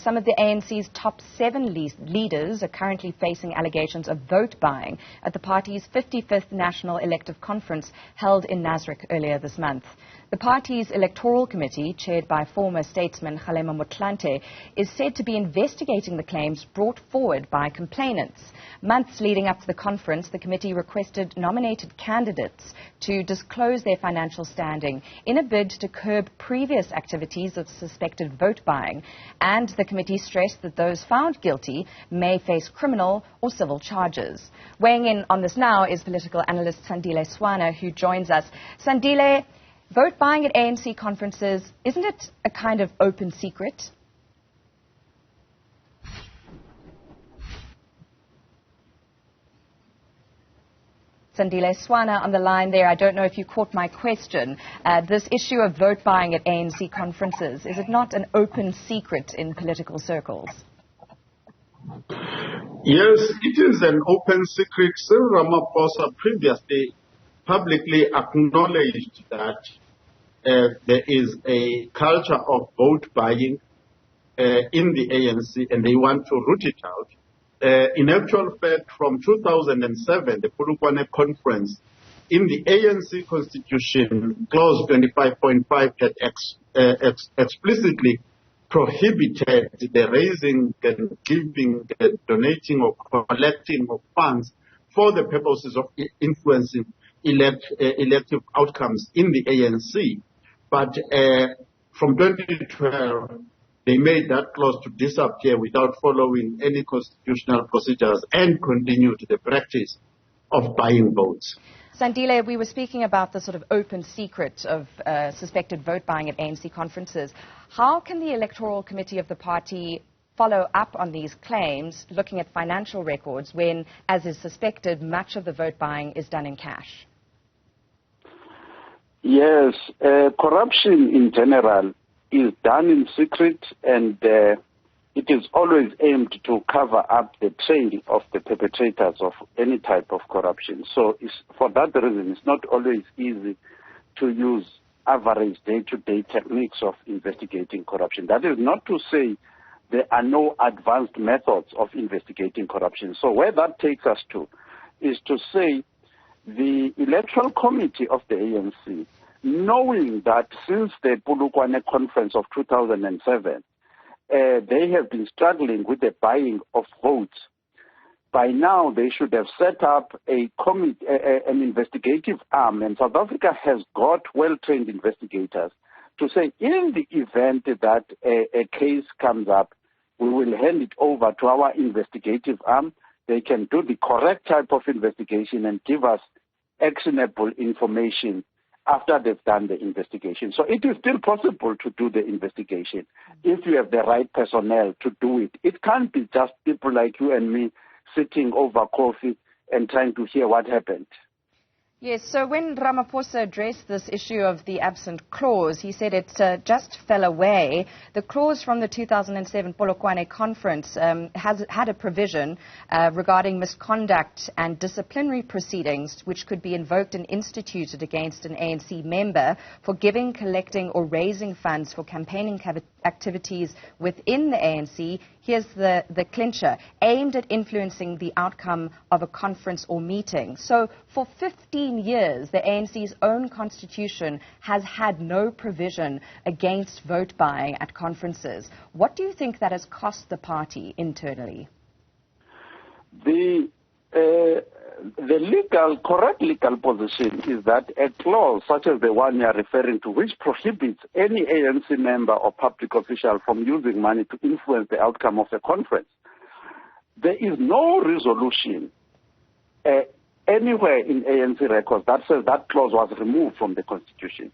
some of the ANC's top 7 leaders are currently facing allegations of vote buying at the party's 55th National Elective Conference held in Nasrec earlier this month. The party's electoral committee, chaired by former statesman Kgalema Motlanthe, is said to be investigating the claims brought forward by complainants. Months leading up to the conference, the committee requested nominated candidates to disclose their financial standing in a bid to curb previous activities of suspected vote buying. And the committee stressed that those found guilty may face criminal or civil charges. Weighing in on this now is political analyst Sandile Swana, who joins us. Sandile, vote buying at ANC conferences, isn't it a kind of open secret? Sandile Swana on the line there. I don't know if you caught my question. This issue of vote buying at ANC conferences, is it not an open secret in political circles? Yes, it is an open secret. Cyril Ramaphosa previously publicly acknowledged that there is a culture of vote buying in the ANC, and they want to root it out. In actual fact, from 2007, the Polokwane Conference, in the ANC Constitution, Clause 25.5 had explicitly prohibited the raising and giving, donating or collecting of funds for the purposes of influencing elective outcomes in the ANC. But from 2012, they made that clause to disappear without following any constitutional procedures and continued the practice of buying votes. Sandile, we were speaking about the sort of open secret of suspected vote buying at ANC conferences. How can the electoral committee of the party follow up on these claims, looking at financial records, when, as is suspected, much of the vote buying is done in cash? Yes, corruption in general is done in secret, and it is always aimed to cover up the trail of the perpetrators of any type of corruption. So for that reason, it's not always easy to use average day-to-day techniques of investigating corruption. That is not to say there are no advanced methods of investigating corruption. So where that takes us to is to say the Electoral Committee of the ANC, knowing that since the Polokwane Conference of 2007, they have been struggling with the buying of votes. By now, they should have set up an investigative arm, and South Africa has got well-trained investigators to say, in the event that a case comes up, we will hand it over to our investigative arm. They can do the correct type of investigation and give us actionable information after they've done the investigation. So it is still possible to do the investigation if you have the right personnel to do it. It can't be just people like you and me sitting over coffee and trying to hear what happened. Yes, so when Ramaphosa addressed this issue of the absent clause, he said it just fell away. The clause from the 2007 Polokwane Conference has had a provision regarding misconduct and disciplinary proceedings which could be invoked and instituted against an ANC member for giving, collecting or raising funds for campaigning activities within the ANC. Here's the clincher, aimed at influencing the outcome of a conference or meeting. So for 15 years, the ANC's own constitution has had no provision against vote buying at conferences. What do you think that has cost the party internally? The correct legal position is that a clause such as the one you are referring to, which prohibits any ANC member or public official from using money to influence the outcome of a conference, there is no resolution anywhere in ANC records that says that clause was removed from the Constitution.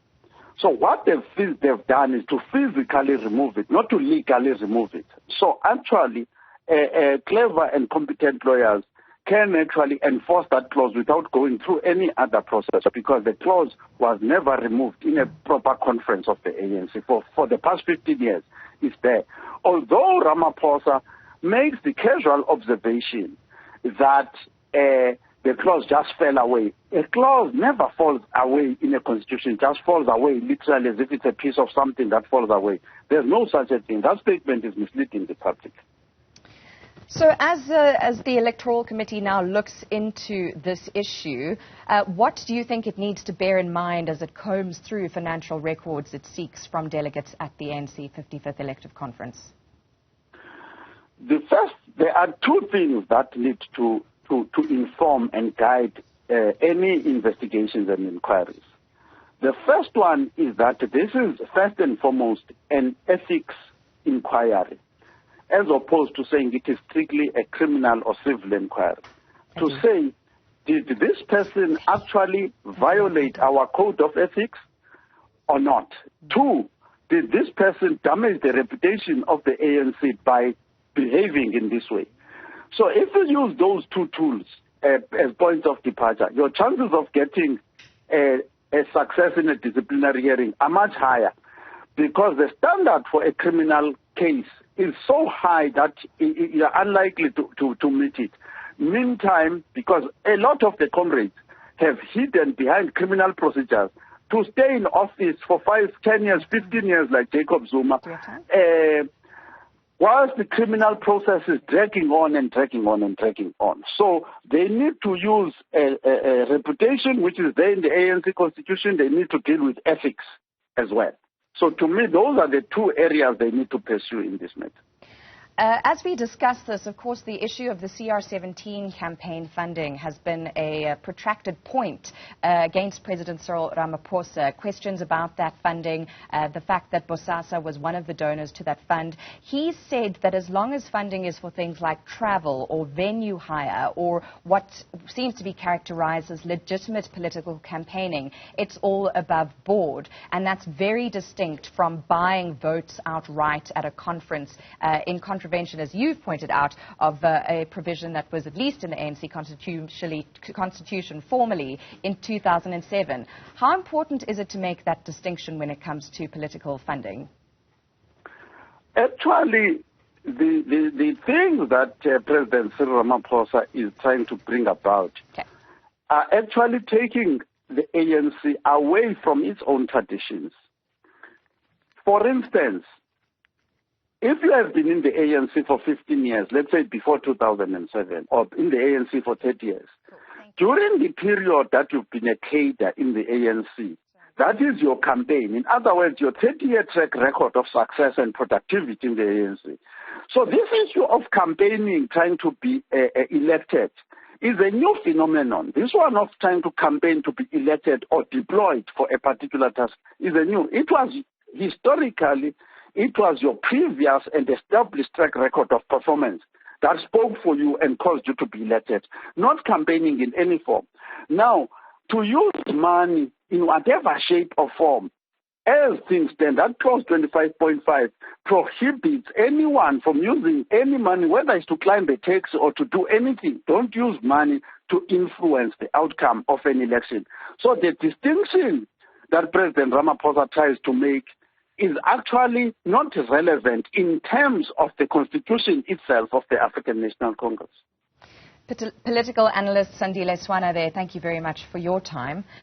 So what they've done is to physically remove it, not to legally remove it. So actually, clever and competent lawyers can actually enforce that clause without going through any other process, because the clause was never removed in a proper conference of the ANC. For the past 15 years, it's there. Although Ramaphosa makes the casual observation that the the clause just fell away. A clause never falls away in a constitution, just falls away literally as if it's a piece of something that falls away. There's no such a thing. That statement is misleading the public. So as the Electoral Committee now looks into this issue, what do you think it needs to bear in mind as it combs through financial records it seeks from delegates at the ANC 55th Elective Conference? There are two things that need to inform and guide any investigations and inquiries. The first one is that this is first and foremost an ethics inquiry, as opposed to saying it is strictly a criminal or civil inquiry. To say, did this person actually violate our code of ethics or not? Two, did this person damage the reputation of the ANC by behaving in this way? So if you use those two tools as points of departure, your chances of getting a success in a disciplinary hearing are much higher, because the standard for a criminal case is so high that you're unlikely to meet it. Meantime, because a lot of the comrades have hidden behind criminal procedures to stay in office for 5, 10 years, 15 years, like Jacob Zuma, whilst the criminal process is dragging on and dragging on and dragging on. So they need to use a reputation which is there in the ANC constitution. They need to deal with ethics as well. So to me, those are the two areas they need to pursue in this matter. As we discuss this, of course, the issue of the CR17 campaign funding has been a protracted point against President Cyril Ramaphosa. Questions about that funding, the fact that Bosasa was one of the donors to that fund. He said that as long as funding is for things like travel or venue hire or what seems to be characterized as legitimate political campaigning, it's all above board. And that's very distinct from buying votes outright at a conference in contravention, as you've pointed out, of a provision that was at least in the ANC constitution formally in 2007. How important is it to make that distinction when it comes to political funding? Actually, the thing that President Cyril Ramaphosa is trying to bring about are actually taking the ANC away from its own traditions. For instance, if you have been in the ANC for 15 years, let's say before 2007, or in the ANC for 30 years, during the period that you've been a cadre in the ANC, that is your campaign. In other words, your 30-year track record of success and productivity in the ANC. So this issue of campaigning, trying to be elected, is a new phenomenon. This one of trying to campaign to be elected or deployed for a particular task is a new. It was historically, it was your previous and established track record of performance that spoke for you and caused you to be elected, not campaigning in any form. Now, to use money in whatever shape or form, as things stand, that clause 25.5 prohibits anyone from using any money, whether it's to climb a tax or to do anything. Don't use money to influence the outcome of an election. So the distinction that President Ramaphosa tries to make is actually not relevant in terms of the constitution itself of the African National Congress. Political analyst Sandile Swana there, thank you very much for your time.